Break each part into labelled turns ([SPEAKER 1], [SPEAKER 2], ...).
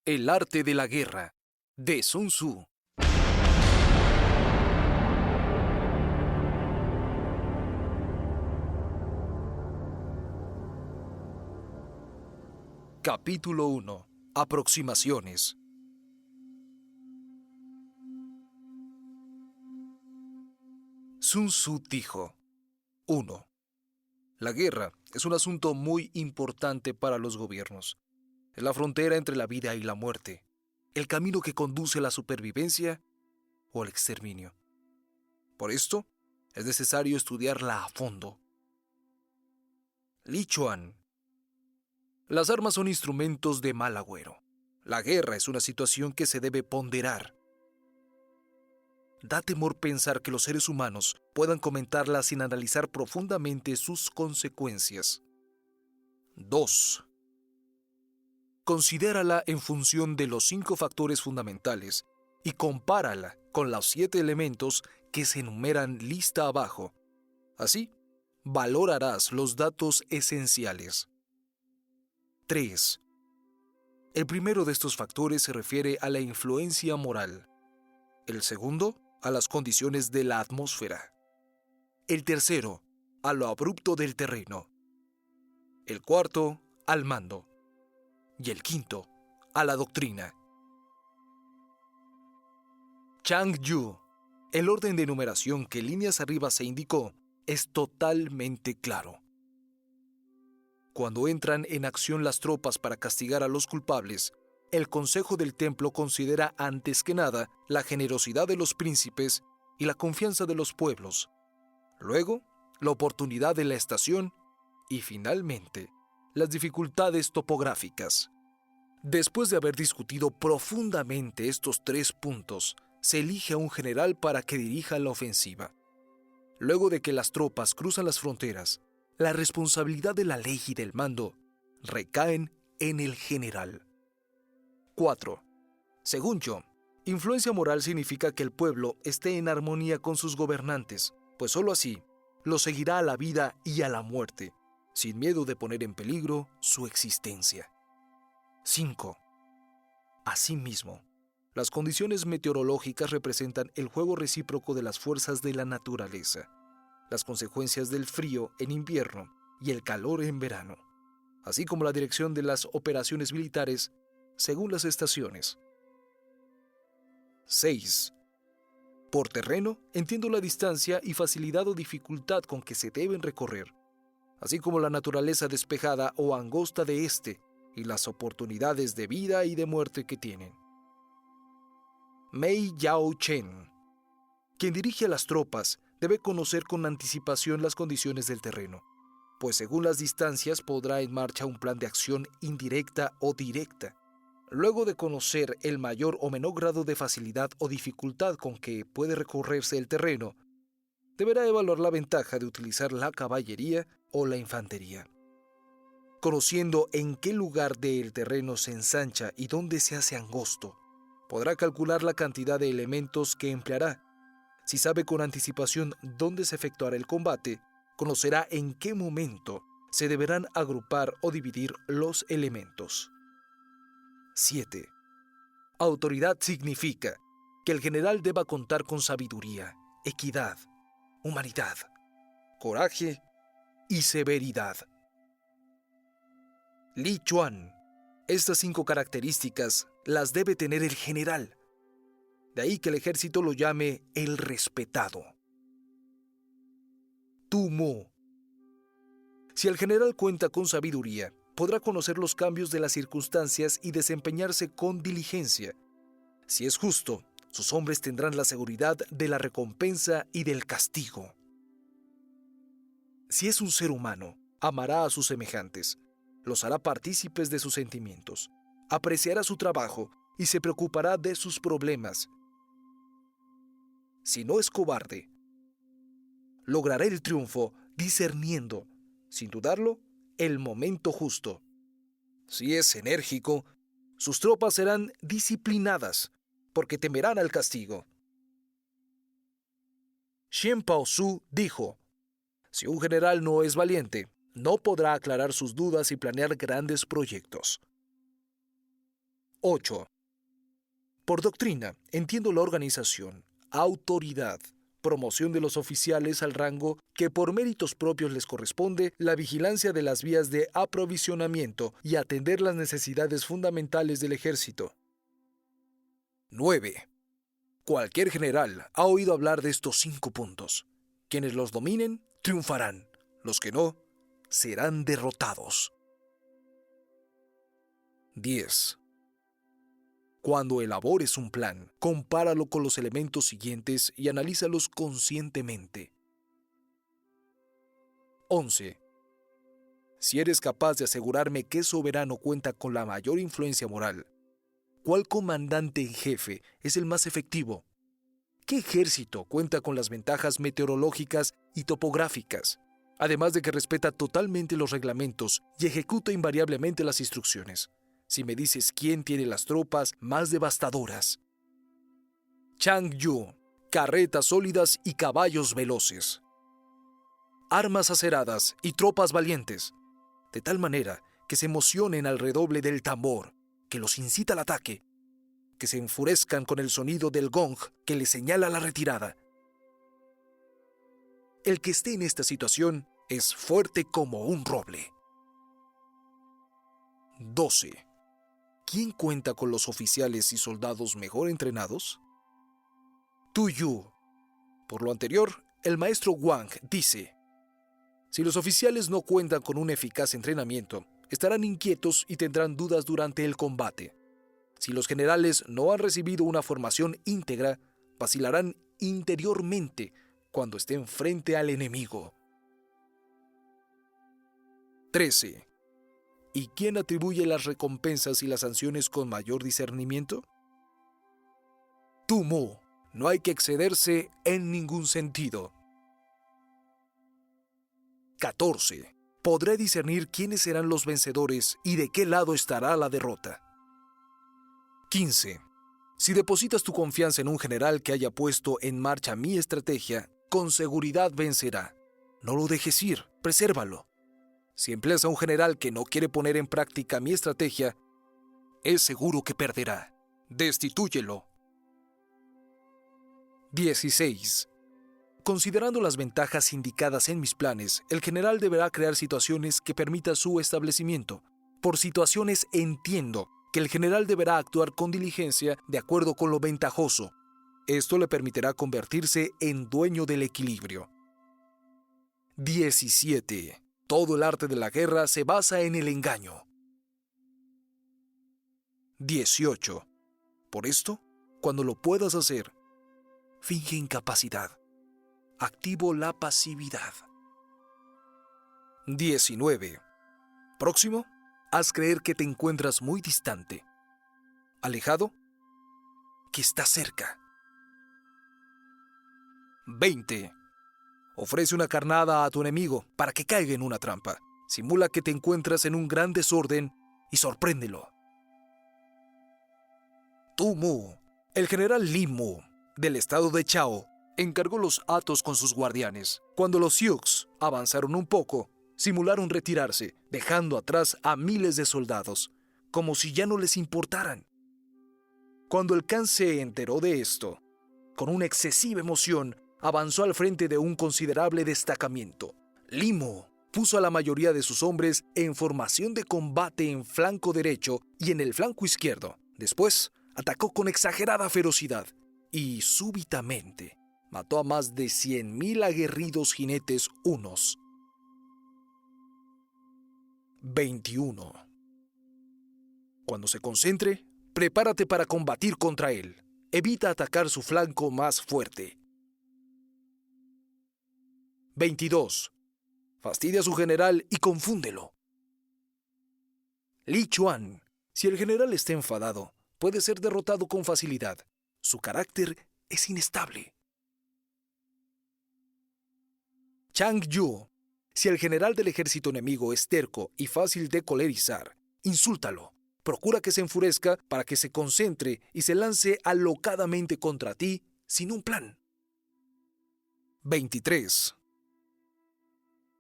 [SPEAKER 1] El arte de la guerra, de Sun Tzu. Capítulo 1. Aproximaciones. Sun Tzu dijo: 1. La guerra es un asunto muy importante para los gobiernos. Es la frontera entre la vida y la muerte, el camino que conduce a la supervivencia o al exterminio. Por esto, es necesario estudiarla a fondo. Li Chuan. Las armas son instrumentos de mal agüero. La guerra es una situación que se debe ponderar. Da temor pensar que los seres humanos puedan comentarla sin analizar profundamente sus consecuencias. 2. Considérala en función de los 5 factores fundamentales y compárala con los 7 elementos que se enumeran lista abajo. Así, valorarás los datos esenciales. 3. El primero de estos factores se refiere a la influencia moral. El segundo, a las condiciones de la atmósfera. El tercero, a lo abrupto del terreno. El cuarto, al mando. Y el quinto, a la doctrina. Chang Yu. El orden de numeración que líneas arriba se indicó es totalmente claro. Cuando entran en acción las tropas para castigar a los culpables, el Consejo del Templo considera antes que nada la generosidad de los príncipes y la confianza de los pueblos. Luego, la oportunidad de la estación y, finalmente, las dificultades topográficas. Después de haber discutido profundamente estos 3 puntos, se elige a un general para que dirija la ofensiva. Luego de que las tropas cruzan las fronteras, la responsabilidad de la ley y del mando recaen en el general. 4. Según John, influencia moral significa que el pueblo esté en armonía con sus gobernantes, pues sólo así lo seguirá a la vida y a la muerte, sin miedo de poner en peligro su existencia. 5. Asimismo, las condiciones meteorológicas representan el juego recíproco de las fuerzas de la naturaleza, las consecuencias del frío en invierno y el calor en verano, así como la dirección de las operaciones militares según las estaciones. 6. Por terreno, entiendo la distancia y facilidad o dificultad con que se deben recorrer, así como la naturaleza despejada o angosta de éste y las oportunidades de vida y de muerte que tienen. Mei Yao Chen. Quien dirige a las tropas debe conocer con anticipación las condiciones del terreno, pues según las distancias podrá en marcha un plan de acción indirecta o directa. Luego de conocer el mayor o menor grado de facilidad o dificultad con que puede recorrerse el terreno, deberá evaluar la ventaja de utilizar la caballería o la infantería. Conociendo en qué lugar del terreno se ensancha y dónde se hace angosto, podrá calcular la cantidad de elementos que empleará. Si sabe con anticipación dónde se efectuará el combate, conocerá en qué momento se deberán agrupar o dividir los elementos. 7. Autoridad significa que el general deba contar con sabiduría, equidad, humanidad, coraje y severidad. Li Chuan. Estas 5 características las debe tener el general. De ahí que el ejército lo llame el respetado. Tu Mu. Si el general cuenta con sabiduría, podrá conocer los cambios de las circunstancias y desempeñarse con diligencia. Si es justo, sus hombres tendrán la seguridad de la recompensa y del castigo. Si es un ser humano, amará a sus semejantes, los hará partícipes de sus sentimientos, apreciará su trabajo y se preocupará de sus problemas. Si no es cobarde, logrará el triunfo discerniendo, sin dudarlo, el momento justo. Si es enérgico, sus tropas serán disciplinadas, porque temerán al castigo. Shen Paozu dijo: si un general no es valiente, no podrá aclarar sus dudas y planear grandes proyectos. 8. Por doctrina, entiendo la organización, autoridad, promoción de los oficiales al rango que por méritos propios les corresponde, la vigilancia de las vías de aprovisionamiento y atender las necesidades fundamentales del ejército. 9. Cualquier general ha oído hablar de estos 5 puntos. Quienes los dominen, triunfarán. Los que no, serán derrotados. 10. Cuando elabores un plan, compáralo con los elementos siguientes y analízalos conscientemente. 11. Si eres capaz de asegurarme qué soberano cuenta con la mayor influencia moral, ¿cuál comandante en jefe es el más efectivo? ¿Qué ejército cuenta con las ventajas meteorológicas y topográficas, además de que respeta totalmente los reglamentos y ejecuta invariablemente las instrucciones? Si me dices quién tiene las tropas más devastadoras. Chang Yu, carretas sólidas y caballos veloces. Armas aceradas y tropas valientes, de tal manera que se emocionen al redoble del tambor, que los incita al ataque, que se enfurezcan con el sonido del gong que les señala la retirada. El que esté en esta situación es fuerte como un roble. 12. ¿Quién cuenta con los oficiales y soldados mejor entrenados? Tu Yu. Por lo anterior, el maestro Wang dice: si los oficiales no cuentan con un eficaz entrenamiento, estarán inquietos y tendrán dudas durante el combate. Si los generales no han recibido una formación íntegra, vacilarán interiormente cuando estén frente al enemigo. 13. ¿Y quién atribuye las recompensas y las sanciones con mayor discernimiento? Tu Mu. No hay que excederse en ningún sentido. 14. Podré discernir quiénes serán los vencedores y de qué lado estará la derrota. 15. Si depositas tu confianza en un general que haya puesto en marcha mi estrategia, con seguridad vencerá. No lo dejes ir, presérvalo. Si empleas a un general que no quiere poner en práctica mi estrategia, es seguro que perderá. Destitúyelo. 16. Considerando las ventajas indicadas en mis planes, el general deberá crear situaciones que permitan su establecimiento. Por situaciones entiendo que el general deberá actuar con diligencia de acuerdo con lo ventajoso. Esto le permitirá convertirse en dueño del equilibrio. 17. Todo el arte de la guerra se basa en el engaño. 18. Por esto, cuando lo puedas hacer, finge incapacidad. Activo la pasividad. 19. Próximo, haz creer que te encuentras muy distante. Alejado, que estás cerca. 20. Ofrece una carnada a tu enemigo para que caiga en una trampa. Simula que te encuentras en un gran desorden y sorpréndelo. Tu Mu. El general Li Mu, del estado de Chao, encargó los atos con sus guardianes. Cuando los Sioux avanzaron un poco, simularon retirarse, dejando atrás a miles de soldados, como si ya no les importaran. Cuando el Khan se enteró de esto, con una excesiva emoción, avanzó al frente de un considerable destacamento. Li Mu puso a la mayoría de sus hombres en formación de combate en flanco derecho y en el flanco izquierdo. Después, atacó con exagerada ferocidad y, súbitamente, mató a más de 100,000 aguerridos jinetes hunos. 21. Cuando se concentre, prepárate para combatir contra él. Evita atacar su flanco más fuerte. 22. Fastidia a su general y confúndelo. Li Chuan. Si el general está enfadado, puede ser derrotado con facilidad. Su carácter es inestable. Chang Yu. Si el general del ejército enemigo es terco y fácil de colerizar, insúltalo. Procura que se enfurezca para que se concentre y se lance alocadamente contra ti sin un plan. 23.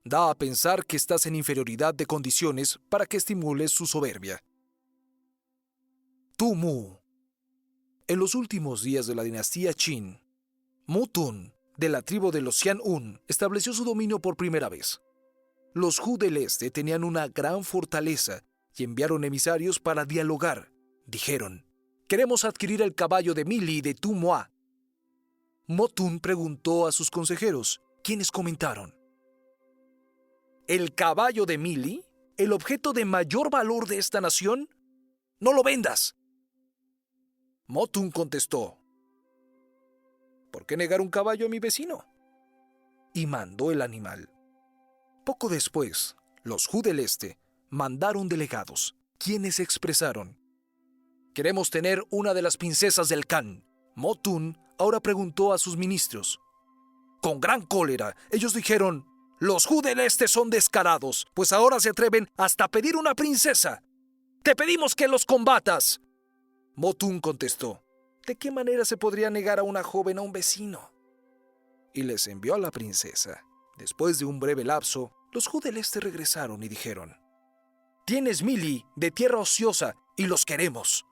[SPEAKER 1] Da a pensar que estás en inferioridad de condiciones para que estimules su soberbia. Tu Mu. En los últimos días de la dinastía Qin, Mu Tun, de la tribu de los Xian'un, estableció su dominio por primera vez. Los Hu del Este tenían una gran fortaleza y enviaron emisarios para dialogar. Dijeron: queremos adquirir el caballo de Mili de Tu Mua. Mo Tun preguntó a sus consejeros, quienes comentaron: ¿el caballo de Mili? ¿El objeto de mayor valor de esta nación? ¡No lo vendas! Mo Tun contestó: ¿por qué negar un caballo a mi vecino? Y mandó el animal. Poco después, los Hu del Este mandaron delegados, quienes expresaron: queremos tener una de las princesas del Khan. Mo Tun ahora preguntó a sus ministros. Con gran cólera, ellos dijeron: los Hu del Este son descarados, pues ahora se atreven hasta a pedir una princesa. ¡Te pedimos que los combatas! Mo Tun contestó: ¿de qué manera se podría negar a una joven a un vecino? Y les envió a la princesa. Después de un breve lapso, los Hu del Este regresaron y dijeron: tienes Mili de tierra ociosa y los queremos.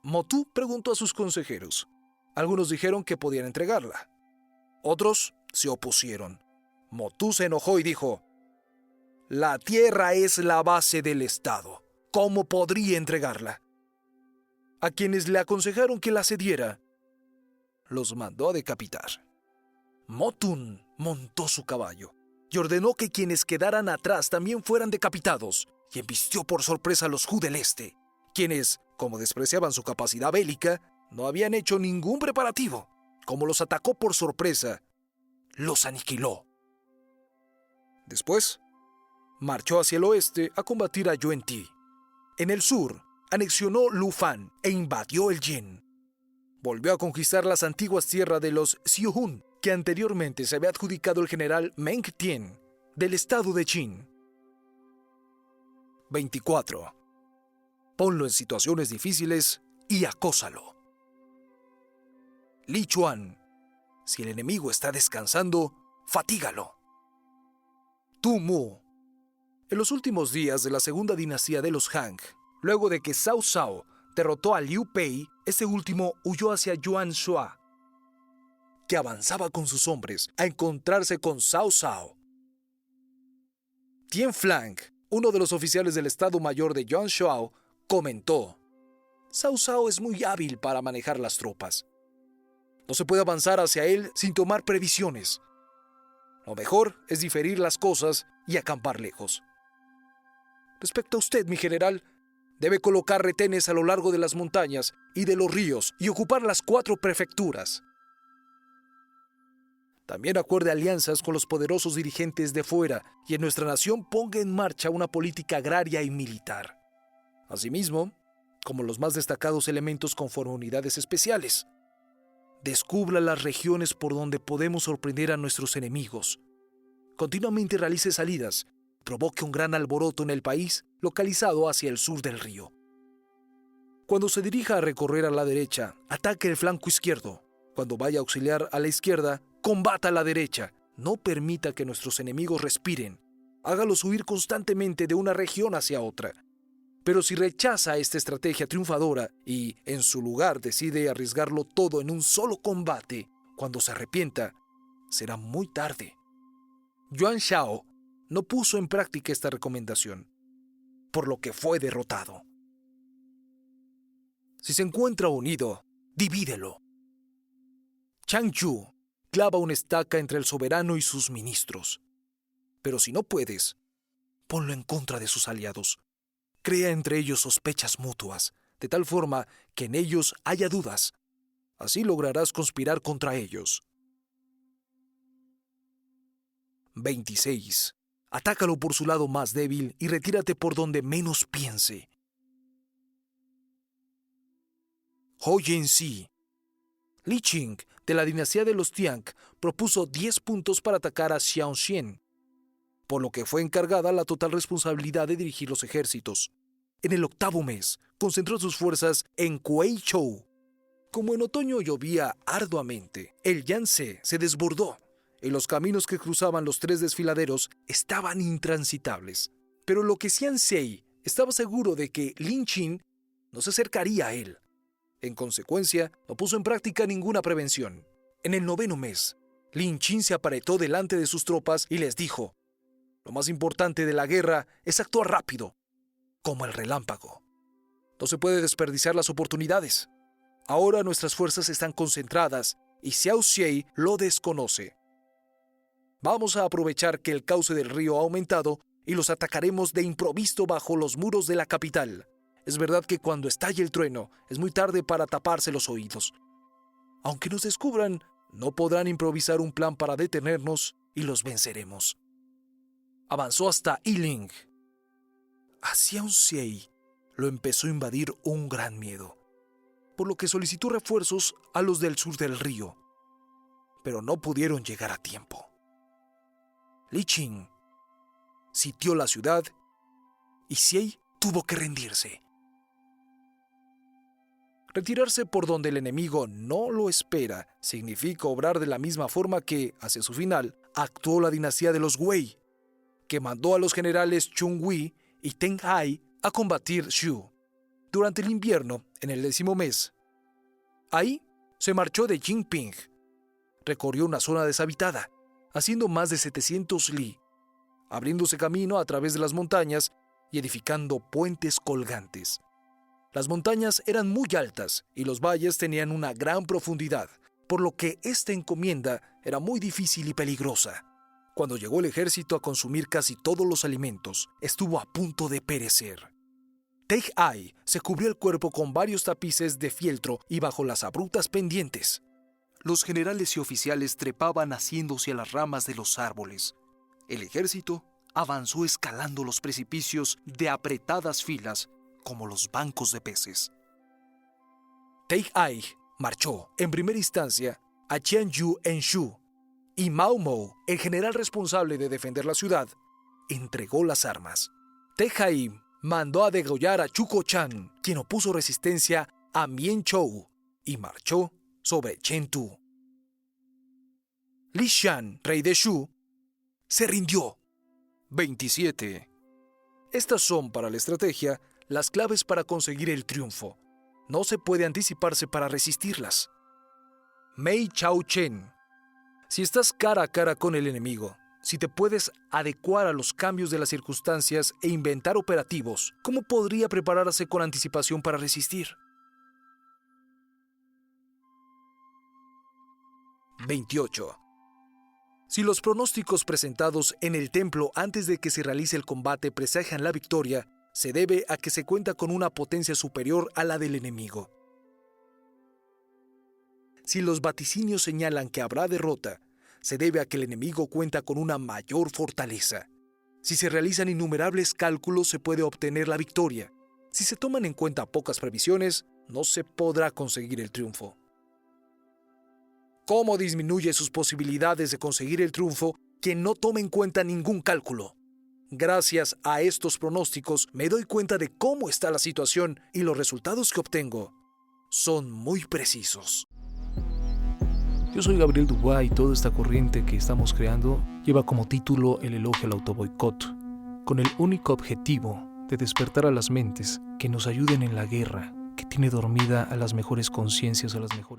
[SPEAKER 1] Mo Tun preguntó a sus consejeros. Algunos dijeron que podían entregarla. Otros se opusieron. Mo Tun se enojó y dijo: la tierra es la base del Estado. ¿Cómo podría entregarla? A quienes le aconsejaron que la cediera, los mandó a decapitar. Mo Tun montó su caballo y ordenó que quienes quedaran atrás también fueran decapitados, y embistió por sorpresa a los Hu del Este, quienes, como despreciaban su capacidad bélica, no habían hecho ningún preparativo. Como los atacó por sorpresa, los aniquiló. Después, marchó hacia el oeste a combatir a Yuan Ti. En el sur, anexionó Lufan e invadió el Yin. Volvió a conquistar las antiguas tierras de los Xiuhun, que anteriormente se había adjudicado el general Meng Tian, del estado de Qin. 24. Ponlo en situaciones difíciles y acósalo. Li Chuan. Si el enemigo está descansando, fatígalo. Tu Mu. En los últimos días de la segunda dinastía de los Han, luego de que Cao Cao derrotó a Liu Pei, este último huyó hacia Yuan Shua, que avanzaba con sus hombres a encontrarse con Cao Cao. Tian Flang, uno de los oficiales del Estado Mayor de Yuan Shua, comentó: Cao Cao es muy hábil para manejar las tropas. No se puede avanzar hacia él sin tomar previsiones. Lo mejor es diferir las cosas y acampar lejos. Respecto a usted, mi general, debe colocar retenes a lo largo de las montañas y de los ríos y ocupar las 4 prefecturas. También acuerde alianzas con los poderosos dirigentes de fuera y en nuestra nación ponga en marcha una política agraria y militar. Asimismo, como los más destacados elementos conforme unidades especiales, descubra las regiones por donde podemos sorprender a nuestros enemigos. Continuamente realice salidas, provoque un gran alboroto en el país localizado hacia el sur del río. Cuando se dirija a recorrer a la derecha, ataque el flanco izquierdo. Cuando vaya a auxiliar a la izquierda, combata a la derecha. No permita que nuestros enemigos respiren. Hágalos huir constantemente de una región hacia otra. Pero si rechaza esta estrategia triunfadora y, en su lugar, decide arriesgarlo todo en un solo combate, cuando se arrepienta, será muy tarde. Yuan Shao no puso en práctica esta recomendación, por lo que fue derrotado. Si se encuentra unido, divídelo. Chang Yu clava una estaca entre el soberano y sus ministros. Pero si no puedes, ponlo en contra de sus aliados. Crea entre ellos sospechas mutuas, de tal forma que en ellos haya dudas. Así lograrás conspirar contra ellos. 26. Atácalo por su lado más débil y retírate por donde menos piense. Hou Yanxi. Li Qing, de la dinastía de los Tiang, propuso 10 puntos para atacar a Xiaoxian, por lo que fue encargada la total responsabilidad de dirigir los ejércitos. En el 8º mes, concentró sus fuerzas en Kuei-chou. Como en otoño llovía arduamente, el Yangtze se desbordó y los caminos que cruzaban los 3 desfiladeros estaban intransitables. Pero lo que Xianxi estaba seguro de que Lin Qin no se acercaría a él. En consecuencia, no puso en práctica ninguna prevención. En el 9º mes, Lin Chin se aparetó delante de sus tropas y les dijo: lo más importante de la guerra es actuar rápido, como el relámpago. No se puede desperdiciar las oportunidades. Ahora nuestras fuerzas están concentradas y Xiao Xiei lo desconoce. Vamos a aprovechar que el cauce del río ha aumentado y los atacaremos de improviso bajo los muros de la capital. Es verdad que cuando estalle el trueno es muy tarde para taparse los oídos. Aunque nos descubran, no podrán improvisar un plan para detenernos y los venceremos. Avanzó hasta Yiling. A Xiao Xiei lo empezó a invadir un gran miedo, por lo que solicitó refuerzos a los del sur del río, pero no pudieron llegar a tiempo. Li Qin sitió la ciudad y Xiei tuvo que rendirse. Retirarse por donde el enemigo no lo espera significa obrar de la misma forma que, hacia su final, actuó la dinastía de los Wei, que mandó a los generales Chung Hui y Teng Hai a combatir Shu. Durante el invierno, en el 10º mes, ahí se marchó de Jinping. Recorrió una zona deshabitada, haciendo más de 700 li, abriéndose camino a través de las montañas y edificando puentes colgantes. Las montañas eran muy altas y los valles tenían una gran profundidad, por lo que esta encomienda era muy difícil y peligrosa. Cuando llegó el ejército a consumir casi todos los alimentos, estuvo a punto de perecer. Teng Hai se cubrió el cuerpo con varios tapices de fieltro y bajo las abruptas pendientes. Los generales y oficiales trepaban haciéndose a las ramas de los árboles. El ejército avanzó escalando los precipicios de apretadas filas como los bancos de peces. Teng Hai marchó, en primera instancia, a Qianyu en Shu, y Mao Mou, el general responsable de defender la ciudad, entregó las armas. Teng Hai mandó a degollar a Chu Ko-chan, quien opuso resistencia a Mien Chou, y marchó sobre Chengdu. Li Shan, rey de Shu, se rindió. 27. Estas son, para la estrategia, las claves para conseguir el triunfo. No se puede anticiparse para resistirlas. Mei Chao Chen. Si estás cara a cara con el enemigo, si te puedes adecuar a los cambios de las circunstancias e inventar operativos, ¿cómo podría prepararse con anticipación para resistir? 28. Si los pronósticos presentados en el templo antes de que se realice el combate presagian la victoria, se debe a que se cuenta con una potencia superior a la del enemigo. Si los vaticinios señalan que habrá derrota, se debe a que el enemigo cuenta con una mayor fortaleza. Si se realizan innumerables cálculos, se puede obtener la victoria. Si se toman en cuenta pocas previsiones, no se podrá conseguir el triunfo. ¿Cómo disminuye sus posibilidades de conseguir el triunfo quien no toma en cuenta ningún cálculo? Gracias a estos pronósticos me doy cuenta de cómo está la situación y los resultados que obtengo son muy precisos.
[SPEAKER 2] Yo soy Gabriel Dubois y toda esta corriente que estamos creando lleva como título el elogio al autoboicot, con el único objetivo de despertar a las mentes que nos ayuden en la guerra, que tiene dormida a las mejores conciencias, a las mejores...